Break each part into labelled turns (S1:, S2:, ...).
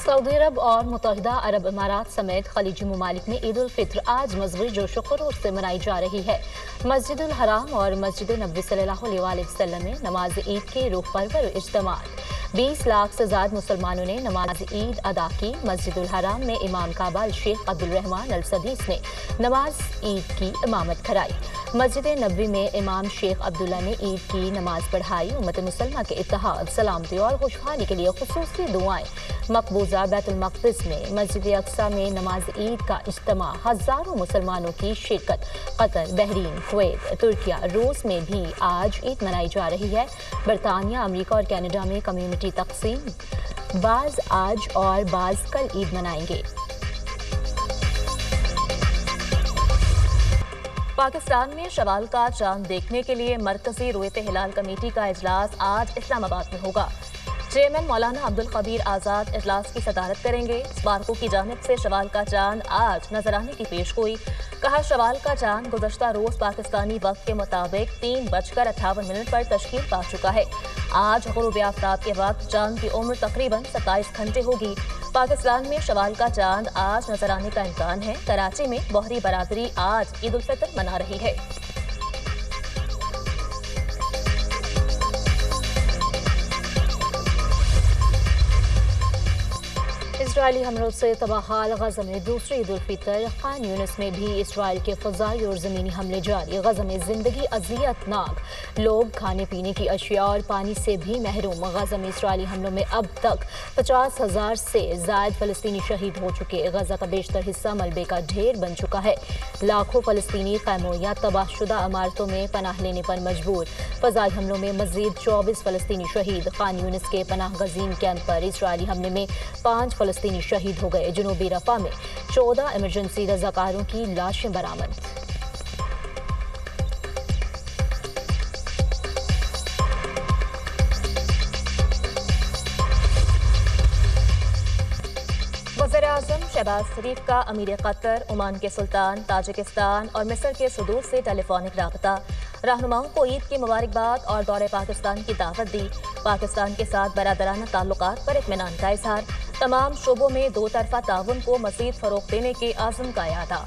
S1: Saudi अरब और मुत्तहिदा अरब इमारात समेत खलीजी ममालिक में ईद उल फित्र आज मजहबी जोश व खरोश से मनाई जा रही है। मस्जिद उल हराम और मस्जिद नबी सल्लल्लाहु अलैहि वसल्लम में नमाज ईद के रूह परवर इज्तिमात 20 लाख से ज्यादा मुसलमानों ने नमाज ईद अदा की। मस्जिद उल हराम में इमाम काबा शेख अब्दुल रहमान अल सदीस ने नमाज ईद की इमामत कराई। मस्जिद नबी में इमाम शेख अब्दुल्ला ने ईद की नमाज पढ़ाई। उम्मत मुसलमा के इत्तेहाद, सलामती और खुशहाली के लिए खुसूसी दुआएं। मकबूजा बैतुल मक़दिस में मस्जिद अक्सा में नमाज ईद का इज्तिमा, हजारों मुसलमानों की शिरकत। कतर, बहरीन, कुवैत, तुर्किया, रूस में भी आज ईद मनाई जा रही है। बरतानिया, अमेरिका और कनाडा में कम्युनिटी तकसीम, बाज आज और बाज कल ईद मनाएंगे। पाकिस्तान में शवाल का चांद देखने के लिए मरकजी रुयत हिलाल कमेटी का इजलास आज इस्लामाबाद में होगा। चेयरमैन मौलाना अब्दुल कबीर आज़ाद इजलास की सदारत करेंगे। स्पार्को की जानिब से शवाल का चांद आज नजर आने की पेशगोई। कहा, शवाल का चांद गुज़श्ता रोज पाकिस्तानी वक्त के मुताबिक 3:58 पर तश्कील पा चुका है। आज गुरूब आफ्ताब के वक्त चांद की उम्र तकरीबन 27 घंटे होगी। पाकिस्तान में शवाल का चांद आज नजर आने का इम्कान है। कराची में बहरी बरादरी आज ईद उल फितर मना रही है। इजरायली हमलों से तबाहाल गजा में दूसरी ईद उल फितर। खान यूनिस में भी इसराइल के फ़ज़ाई और ज़मीनी हमले जारी। गजा में जिंदगी अज़ियतनाक, लोग खाने पीने की अशिया और पानी से भी महरूम। गजा में इसराइली हमलों में अब तक 50,000 से ज़ायद फ़लस्तीनी शहीद हो चुके। गजा का बेशतर हिस्सा मलबे का ढेर बन चुका है। लाखों फ़लस्तीनी खैमों या तबाहशुदा इमारतों में पनाह लेने पर मजबूर। फ़ज़ाई हमलों में मज़ीद 24 फ़लस्तीनी शहीद। खान यूनिस के पनाह गज़ीन कैंप पर इसराइली हमले में 5 फ़लस्तीनी शहीद हो गए। जनूबी रफा में 14 इमरजेंसी रज़ाकारों की लाशें बरामद। वज़ीर-ए-आज़म शहबाज शरीफ का अमीर कतर, ओमान के सुल्तान, ताजिकिस्तान और मिस्र के सदूर से टेलीफोनिक राबता। रहनुमाओं को ईद की मुबारकबाद और दौरे पाकिस्तान की दावत दी। पाकिस्तान के साथ बरादराना ताल्लुकात पर इत्मीनान का इज़हार। तमाम शोबों में दो तरफा ताउन को मज़ीद फ़रोग़ देने के आज़म का इरादा।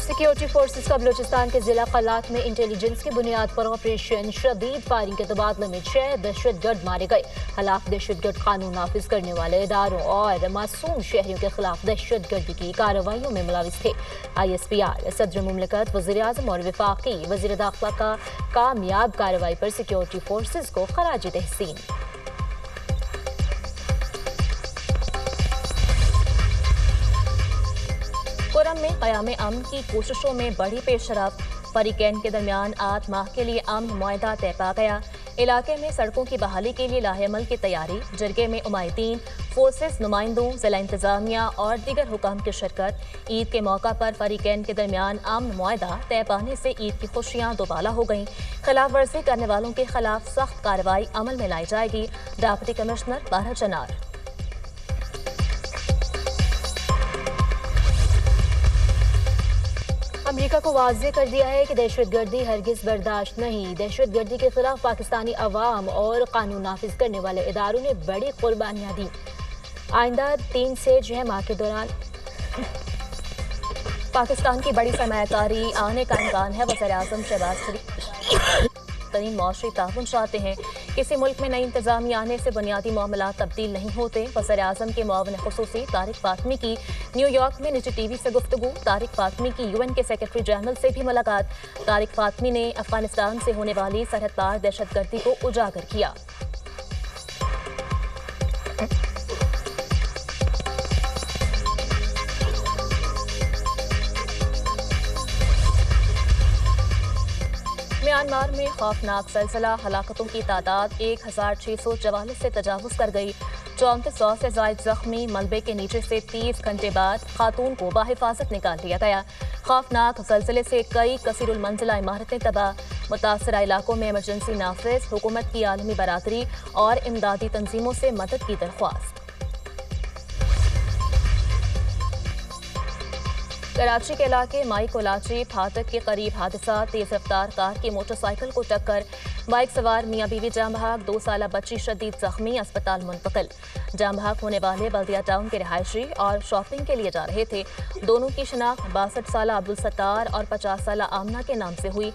S1: सिक्योरिटी फोर्सेस का बलूचिस्तान के जिला कलात में इंटेलिजेंस की बुनियाद पर ऑपरेशन। शदीद फायरिंग के तबादले में 6 दहशतगर्द मारे गए। हलाक दहशतगर्द कानून नाफिज करने वाले इदारों और मासूम शहरियों के खिलाफ दहशतगर्दी की कार्रवाइयों में मुलविस थे। ISPR सदर मुमलिकत, वज़ीर-ए-आज़म और वफाकी वज़ीर दाखिला का कामयाब कार्रवाई पर सिक्योरिटी फोर्सेस को खराज तहसीन। कुरम में क़याम अमन की कोशिशों में बड़ी पेशरफ। फरीकैन के दरमियान 8 माह के लिए अमन मुआहदा तय पा गया। इलाके में सड़कों की बहाली के लिए लाहेअमल की तैयारी। जरगे में उमायदीन, फोर्सेस नुमाइंदों, जिला इंतजामिया और दीगर हुकाम की शिरकत। ईद के मौका पर फरीकैन के दरमियान अमन मुआहदा तय पाने से ईद की खुशियां दोबाला हो गईं। खिलाफ वर्जी करने वालों के खिलाफ सख्त कार्रवाई अमल में लाई जाएगी। डिप्टी कमिश्नर बारह चनार। अमेरिका को वाज़ेह कर दिया है कि दहशतगर्दी हरगिज़ बर्दाश्त नहीं। दहशतगर्दी के खिलाफ पाकिस्तानी अवाम और कानून नाफिज करने वाले इदारों ने बड़ी कुर्बानियां दी। आइंदा 3 से 6 माह के दौरान पाकिस्तान की बड़ी सरमायाकारी आने का इम्कान है। वज़ीर-ए-आज़म शहबाज शरीफ तरीन मौशरी ताउन चाहते हैं। किसी मुल्क में नई इंतजामी आने से बुनियादी मामलात तब्दील नहीं होते। वज़ीर-ए-आज़म के मुआविन खुसूसी तारिक फातमी की न्यूयॉर्क में निजी TV से गुफ्तगू। तारिक फातमी की UN के सेक्रेटरी जनरल से भी मुलाकात। तारिक फातमी ने अफगानिस्तान से होने वाली सरहद पार दहशतगर्दी को उजागर किया। म्यांमार में खौफनाक सिलसिला। हलाकतों की तादाद 1644 से तजावुज कर गई। 3400 से ज़ायद जख्मी। मलबे के नीचे से 30 घंटे बाद खातून को बाहिफाजत निकाल लिया गया। खौफनाक सिलसिले से कई कसीरुल मंजिला इमारतें तबाह। मुतासरा इलाकों में इमरजेंसी नाफिज। हुकूमत की आलमी बरादरी और इमदादी तंजीमों से मदद की दरख्वास्त। कराची के इलाके माई कोलाची फाटक के करीब हादसा, तेज रफ्तार कार की मोटरसाइकिल को टक्कर, बाइक सवार मियां बीवी जाम बहक, 2 साल बच्ची शदीद जख्मी, अस्पताल मुंतकिल। जाम बहक होने वाले बल्दिया टाउन के रहायशी और शॉपिंग के लिए जा रहे थे। दोनों की शिनाख्त 62 साल अब्दुल सत्तार और 50 साल आमना के नाम से हुई।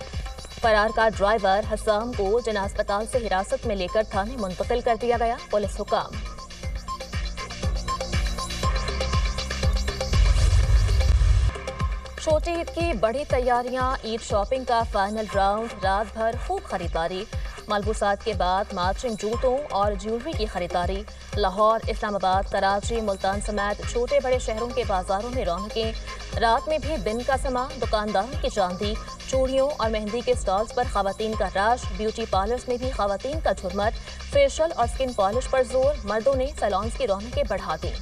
S1: फरार कार ड्राइवर हसाम को जना अस्पताल से हिरासत में लेकर थाने मुंतकिल कर दिया गया। पुलिस हुकाम। छोटी ईद की बड़ी तैयारियां, ईद शॉपिंग का फाइनल राउंड, रात भर खूब खरीदारी, मलबूसात के बाद मैचिंग जूतों और ज्वेलरी की खरीदारी। लाहौर, इस्लामाबाद, कराची, मुल्तान समेत छोटे बड़े शहरों के बाजारों में रौनकें। रात में भी दिन का समा, दुकानदारों की चांदी, चूड़ियों और मेहंदी के स्टॉल्स पर खवातीन का रश। ब्यूटी पार्लर्स में भी खवातीन का झुरमट, फेशियल और स्किन पॉलिश पर जोर। मर्दों ने सैलून्स की रौनकें बढ़ा दी।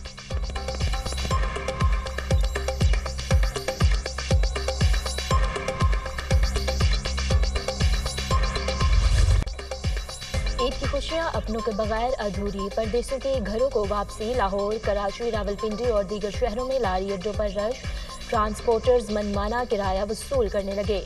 S1: ईद की खुशियां अपनों के बगैर अधूरी, परदेशों के घरों को वापसी। लाहौर, कराची, रावलपिंडी और दीगर शहरों में लारी अड्डों पर रश, ट्रांसपोर्टर्स मनमाना किराया वसूल करने लगे।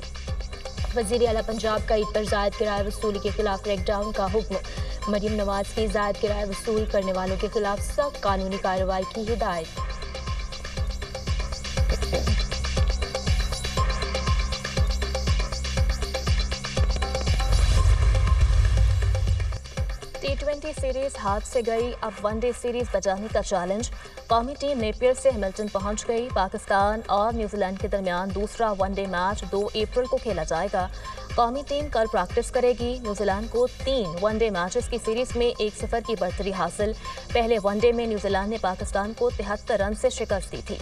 S1: वजीर आला पंजाब का ईद पर जायद किराया वसूली के खिलाफ क्रैकडाउन का हुक्म। मरीम नवाज की जायद किराया वसूल करने वालों के खिलाफ सख्त कानूनी कार्रवाई की हिदायत। T20 सीरीज हाथ से गई, अब वनडे सीरीज बचाने का चैलेंज। कौमी टीम नेपियर से हैमिल्टन पहुंच गई। पाकिस्तान और न्यूजीलैंड के दरमियान दूसरा वनडे मैच 2 अप्रैल को खेला जाएगा। कौमी टीम कल प्रैक्टिस करेगी। न्यूजीलैंड को 3 वनडे मैचेस की सीरीज में 1-0 की बढ़तरी हासिल। पहले वनडे में न्यूजीलैंड ने पाकिस्तान को 73 रन से शिकस्त दी थी।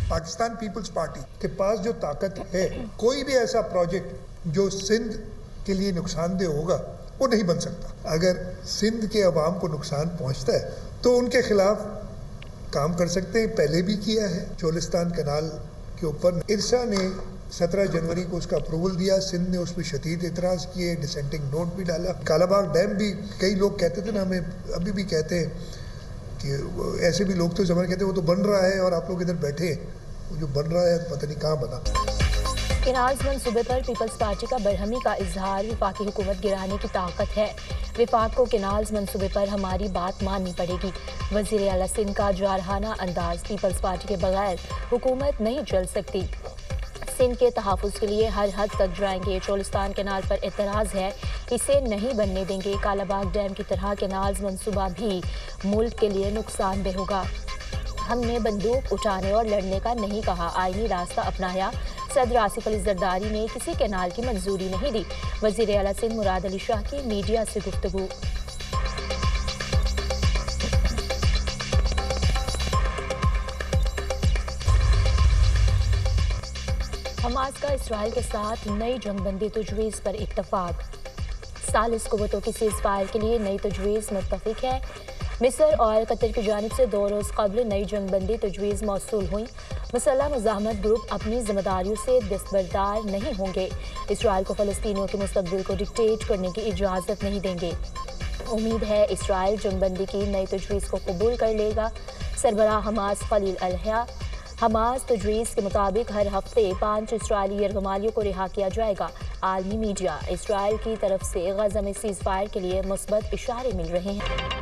S2: पाकिस्तान पीपल्स पार्टी के पास जो ताकत है, कोई भी ऐसा प्रोजेक्ट जो सिंध के लिए नुकसानदेह होगा वो नहीं बन सकता। अगर सिंध के अवाम को नुकसान पहुंचता है तो उनके खिलाफ काम कर सकते हैं। पहले भी किया है। चोलिस्तान कनाल के ऊपर इरसा ने 17 जनवरी को उसका अप्रूवल दिया। सिंध ने उस पर शदीद इतराज़ किए, डिसेंटिंग नोट भी डाला। कालाबाग डैम भी कई लोग कहते थे ना, हमें अभी भी कहते हैं कि ऐसे भी लोग तो ज़माने कहते हैं वो तो बन रहा है और आप लोग इधर बैठे, वो जो बन रहा है पता नहीं कहाँ बना।
S1: केनाल्स मंसूबे पर पीपल्स पार्टी का बरहमी का इजहार। वफाकी हुकूमत गिराने की ताकत है। विफाक को केनाल्स मंसूबे पर हमारी बात माननी पड़ेगी। वजीर आला सिंध का जारहाना अंदाज। पीपल्स पार्टी के बगैर हुकूमत नहीं चल सकती। सिंध के तहफ़्फ़ुज़ के लिए हर हद तक जाएंगे। चोलिस्तान केनाल पर एतराज़ है, इसे नहीं बनने देंगे। कालाबाग डैम की तरह केनाल्स मंसूबा भी मुल्क के लिए नुकसानदेह होगा। हमने बंदूक उठाने और लड़ने का नहीं कहा, आईनी रास्ता अपनाया। सदर आसिफ अली जरदारी ने किसी केनाल की मंजूरी नहीं दी। वजीर आला सिंध मुराद अली शाह की मीडिया से गुफ्तगू। हमास का इसराइल के साथ नई जंगबंदी तजवीज़ पर इत्तफाक। सालिस कुव्वतों की सीज़ फायर के लिए नई तजवीज़ मुत्तफिक है। मिस्र और कतर की जानिब से 2 रोज़ कबल नई जंगबंदी तजवीज़ मौसूल हुई। मुसल्लह मुज़ाहमत ग्रुप अपनी जिम्मेदारियों से दस्तबरदार नहीं होंगे। इसराइल को फ़लस्तीनियों के मुस्तक़बिल को डिक्टेट करने की इजाज़त नहीं देंगे। उम्मीद है इसराइल जंगबंदी की नई तजवीज़ को कबूल कर लेगा। सरबराह हमास खलील अलहया। हमास तजवीज़ के मुताबिक हर हफ्ते 5 इसराइली यरगमालियों को रिहा किया जाएगा। आलमी मीडिया इसराइल की तरफ से गज़ा में सीज़ फायर के लिए मुस्बत इशारे मिल रहे हैं।